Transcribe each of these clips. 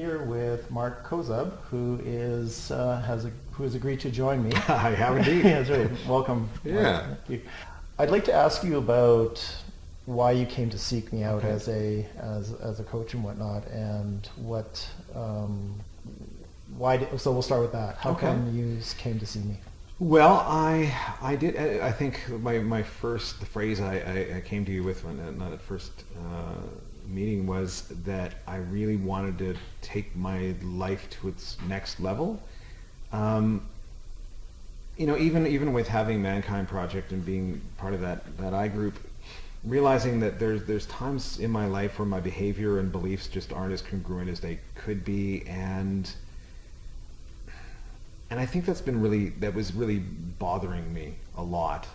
here with Mark Kozub, who has agreed to join me. I have indeed. Yeah, that's right. Welcome. Yeah. Mark. Thank you. I'd like to ask you about why you came to seek me out as a coach and whatnot, and what so we'll start with that. How come you came to see me? Well, I did. I think the phrase I came to you with when not at first meeting was that I really wanted to take my life to its next level. Even with having Mankind Project and being part of that I group, realizing that there's times in my life where my behavior and beliefs just aren't as congruent as they could be, and I think that was really bothering me a lot,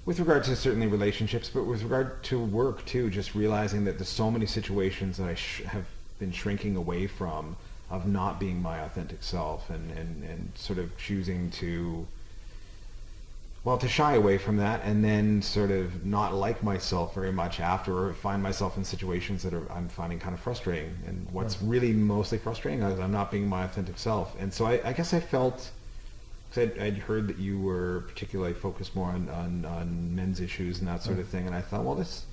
with regard to certainly relationships, but with regard to work too, just realizing that there's so many situations that I have been shrinking away from, of not being my authentic self, and sort of choosing to shy away from that, and then sort of not like myself very much after, or find myself in situations that I'm finding kind of frustrating. And what's really mostly frustrating is I'm not being my authentic self. And so I guess I felt, because I'd heard that you were particularly focused more on men's issues and that sort of thing, and I thought, well, this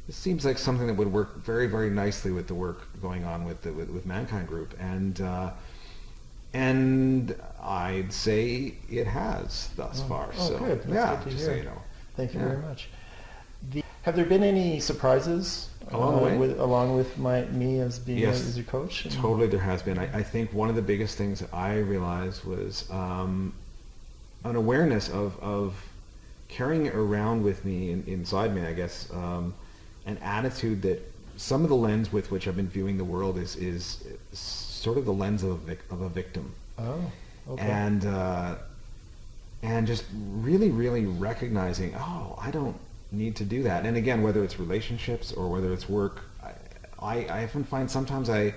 seems like something that would work very, very nicely with the work going on with Mankind Group, and I'd say it has thus far. So good. That's good to hear. so you know. Thank you very much. Have there been any surprises along the way, along with me as being as your coach? Totally, there has been. I think one of the biggest things that I realized was an awareness of carrying around with me inside me, I guess, an attitude that some of the lens with which I've been viewing the world is sort of the lens of a victim. Oh, okay. And just really, really recognizing, I don't need to do that. And again, whether it's relationships or whether it's work, I often find sometimes I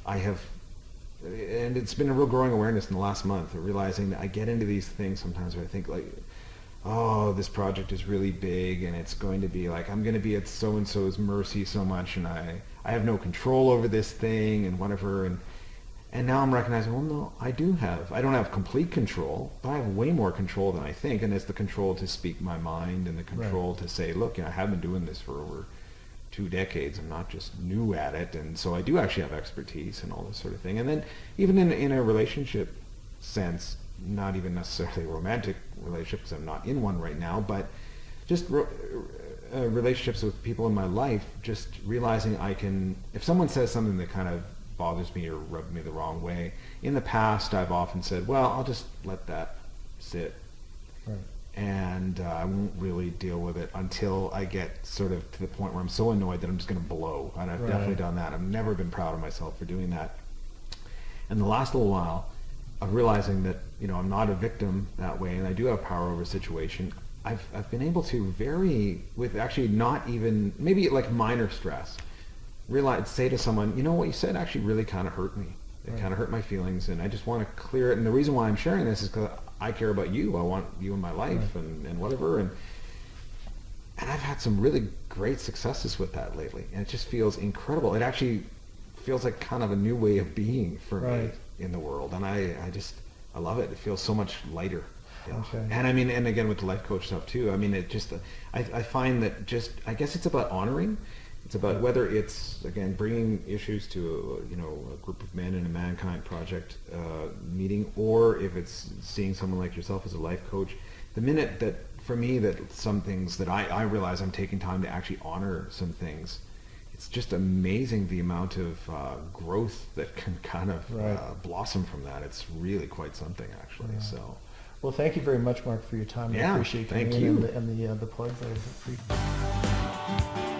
have, and it's been a real growing awareness in the last month, of realizing that I get into these things sometimes where I think like, this project is really big, and it's going to be like, I'm going to be at so-and-so's mercy so much, and I have no control over this thing and whatever, and now I'm recognizing, well, no, I don't have complete control, but I have way more control than I think, and it's the control to speak my mind, and the control to say, look, I have been doing this for over 2 decades. I'm not just new at it, and so I do actually have expertise and all this sort of thing. And then even in a relationship sense, not even necessarily a romantic relationship, because I'm not in one right now, but just relationships with people in my life, just realizing if someone says something that kind of bothers me or rubs me the wrong way, in the past I've often said, well, I'll just let that sit. Right. And I won't really deal with it until I get sort of to the point where I'm so annoyed that I'm just going to blow. And I've definitely done that. I've never been proud of myself for doing that. And the last little while of realizing that, I'm not a victim that way, and I do have power over a situation, I've been able to with actually not even, maybe like minor stress, say to someone, what you said actually really kind of hurt me. It kind of hurt my feelings, and I just want to clear it. And the reason why I'm sharing this is because I care about you. I want you in my life, and whatever. And I've had some really great successes with that lately, and it just feels incredible. It actually feels like kind of a new way of being for me in the world, and I love it. It feels so much lighter. Okay. And I mean, and again with the life coach stuff too. I mean, it just I find that I guess it's about honoring. It's about whether it's, again, bringing issues to a group of men in a Mankind Project meeting, or if it's seeing someone like yourself as a life coach. The minute that, for me, that some things that I realize I'm taking time to actually honor some things, it's just amazing the amount of growth that can kind of blossom from that. It's really quite something, actually. Yeah. So. Well, thank you very much, Mark, for your time. I appreciate thank you. And the plugs. I appreciate.